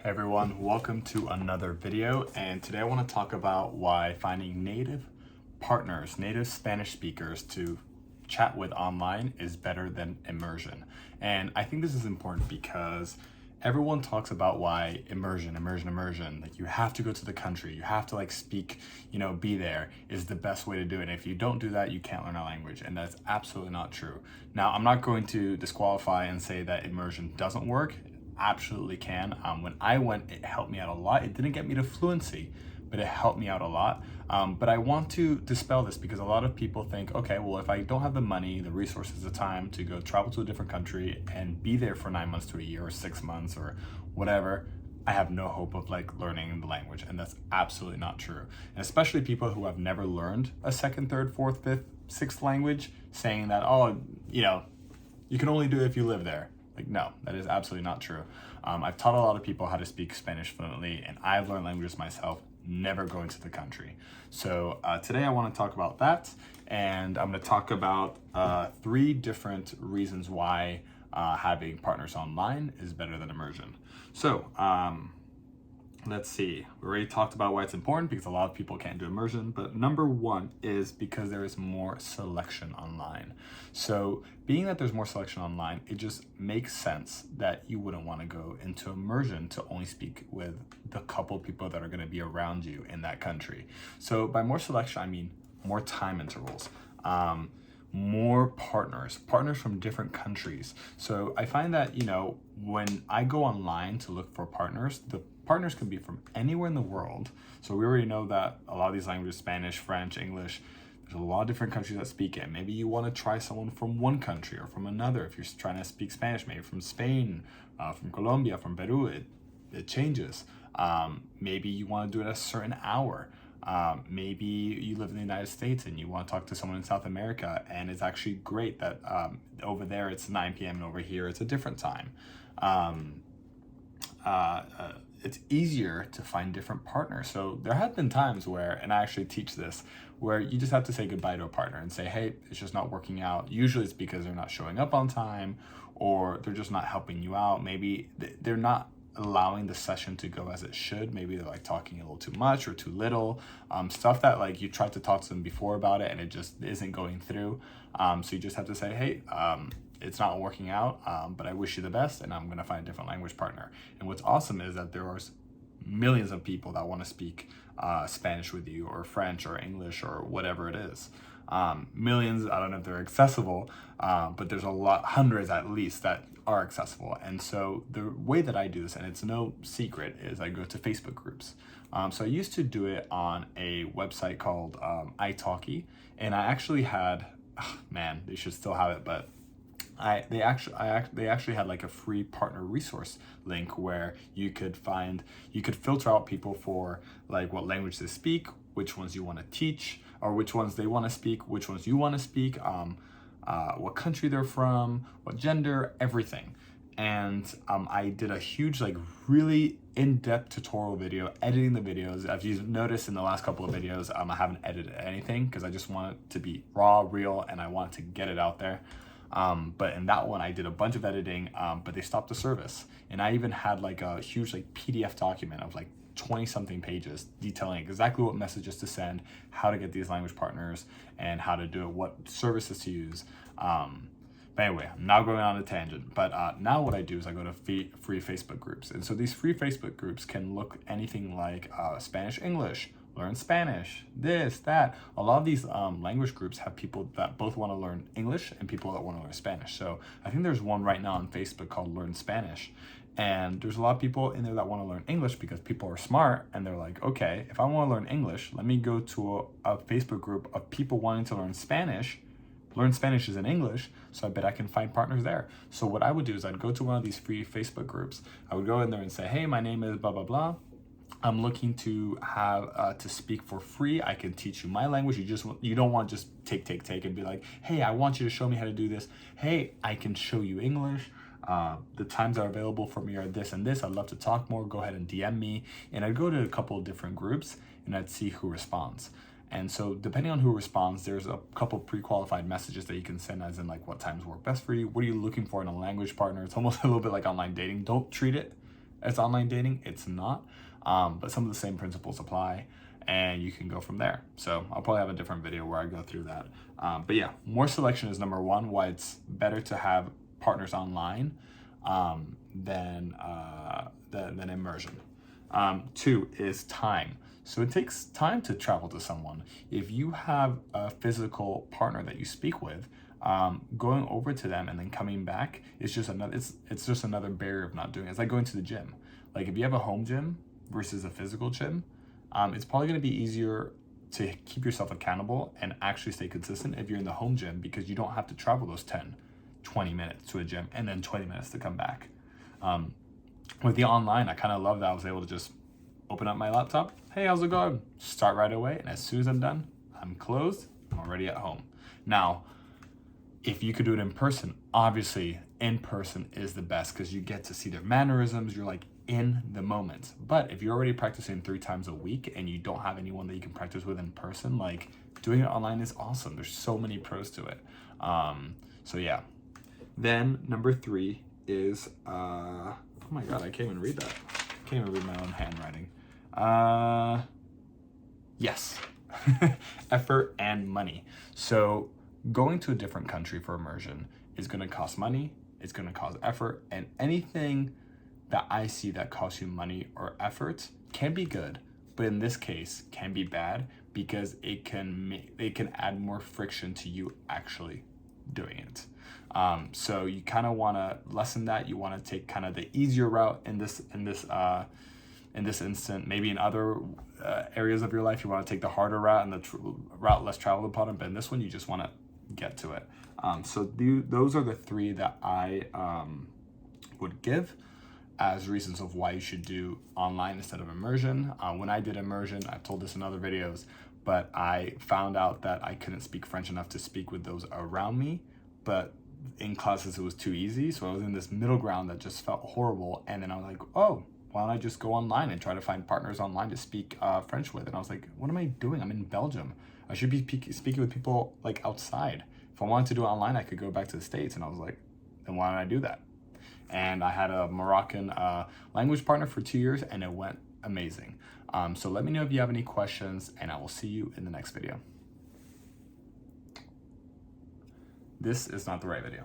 Hey everyone, welcome to another video, and today I want to talk about why finding native partners, native Spanish speakers to chat with online is better than immersion. And I think this is important because everyone talks about why immersion, like you have to go to the country, you have to like speak, be there is the best way to do it. And if you don't do that, you can't learn a language, and that's absolutely not true. Now, I'm not going to disqualify and say that immersion doesn't work. Absolutely can. When I went, it helped me out a lot. It didn't get me to fluency, but it helped me out a lot. But I want to dispel this because a lot of people think, okay, well, if I don't have the money, the resources, the time to go travel to a different country and be there for 9 months to a year or 6 months or whatever, I have no hope of like learning the language. And that's absolutely not true. And especially people who have never learned a second, third, fourth, fifth, sixth language, saying that, oh, you can only do it if you live there. Like, no, that is absolutely not true. I've taught a lot of people how to speak Spanish fluently, and I've learned languages myself, never going to the country. So today I want to talk about that, and I'm going to talk about 3 different reasons why having partners online is better than immersion. So let's see, we already talked about why it's important because a lot of people can't do immersion, but number 1 is because there is more selection online. So being that there's more selection online, it just makes sense that you wouldn't want to go into immersion to only speak with the couple people that are going to be around you in that country. So by more selection, I mean more time intervals. More partners from different countries. So I find that, when I go online to look for partners, the partners can be from anywhere in the world. So we already know that a lot of these languages, Spanish, French, English, there's a lot of different countries that speak it. Maybe you want to try someone from one country or from another. If you're trying to speak Spanish, maybe from Spain, from Colombia, from Peru, it changes. Maybe you want to do it at a certain hour. Maybe you live in the United States and you want to talk to someone in South America, and it's actually great that over there it's 9 p.m. and over here it's a different time. It's easier to find different partners. So there have been times where, and I actually teach this, where you just have to say goodbye to a partner and say, hey, it's just not working out. Usually it's because they're not showing up on time, or they're just not helping you out. Maybe they're not allowing the session to go as it should. Maybe they're like talking a little too much or too little, stuff that like you tried to talk to them before about it and it just isn't going through. So you just have to say, hey, it's not working out, but I wish you the best, and I'm going to find a different language partner. And what's awesome is that there are millions of people that want to speak Spanish with you, or French or English or whatever it is. Millions, I don't know if they're accessible, but there's a lot, hundreds at least, that are accessible. And so the way that I do this, and it's no secret, is I go to Facebook groups. So I used to do it on a website called italki, and I actually had, man, they should still have it, but they actually had like a free partner resource link where you could filter out people for like what language they speak, which ones you want to teach, or which ones they want to speak, which ones you want to speak, what country they're from, what gender, everything. And I did a huge, like really in-depth tutorial video, editing the videos. As you've noticed in the last couple of videos, I haven't edited anything because I just want it to be raw, real, and I want to get it out there. But in that one, I did a bunch of editing, but they stopped the service. And I even had like a huge like PDF document of like 20 something pages detailing exactly what messages to send, how to get these language partners, and how to do it, what services to use. But anyway, I'm now going on a tangent. But now what I do is I go to free Facebook groups. And so these free Facebook groups can look anything like Spanish, English, learn Spanish, this, that. A lot of these language groups have people that both want to learn English and people that want to learn Spanish. So I think there's one right now on Facebook called Learn Spanish. And there's a lot of people in there that want to learn English because people are smart and they're like, okay, if I want to learn English, let me go to a Facebook group of people wanting to learn Spanish. Learn Spanish is in English, so I bet I can find partners there. So what I would do is I'd go to one of these free Facebook groups. I would go in there and say, hey, my name is blah, blah, blah. I'm looking to have to speak for free. I can teach you my language. You don't want to just take and be like, hey, I want you to show me how to do this. Hey, I can show you English. The times that are available for me are this and this. I'd love to talk more. Go ahead and DM me. And I'd go to a couple of different groups and I'd see who responds. And so depending on who responds, there's a couple pre-qualified messages that you can send, as in like what times work best for you. What are you looking for in a language partner? It's almost a little bit like online dating. Don't treat it as online dating. It's not, but some of the same principles apply, and you can go from there. So I'll probably have a different video where I go through that. But yeah, more selection is number one, why it's better to have partners online than immersion. Two is time. So it takes time to travel to someone. If you have a physical partner that you speak with, going over to them and then coming back is just another, it's just another barrier of not doing it. It's like going to the gym. Like if you have a home gym versus a physical gym, it's probably going to be easier to keep yourself accountable and actually stay consistent if you're in the home gym, because you don't have to travel those 10-20 minutes to a gym and then 20 minutes to come back. With the online, I kind of love that I was able to just open up my laptop. Hey, how's it going? Start right away. And as soon as I'm done, I'm closed. I'm already at home. Now, if you could do it in person, obviously in person is the best because you get to see their mannerisms. You're like in the moment. But if you're already practicing 3 times a week and you don't have anyone that you can practice with in person, like doing it online is awesome. There's so many pros to it. So yeah. Then number 3 is, oh my God, I can't even read that. I can't even read my own handwriting. Yes, effort and money. So going to a different country for immersion is going to cost money, it's going to cost effort, and anything that I see that costs you money or effort can be good, but in this case can be bad because it can add more friction to you actually doing it. So you kind of want to lessen that. You want to take kind of the easier route in this instant. Maybe in other areas of your life, you want to take the harder route and the route less traveled upon, but in this one, you just want to get to it. So those are the 3 that I would give as reasons of why you should do online instead of immersion. When I did immersion, I've told this in other videos, but I found out that I couldn't speak French enough to speak with those around me, but in classes it was too easy. So I was in this middle ground that just felt horrible. And then I was like, oh, why don't I just go online and try to find partners online to speak French with? And I was like, what am I doing? I'm in Belgium. I should be speaking with people like outside. If I wanted to do it online, I could go back to the States. And I was like, then why don't I do that? And I had a Moroccan language partner for 2 years and it went amazing. So let me know if you have any questions and I will see you in the next video. This is not the right video.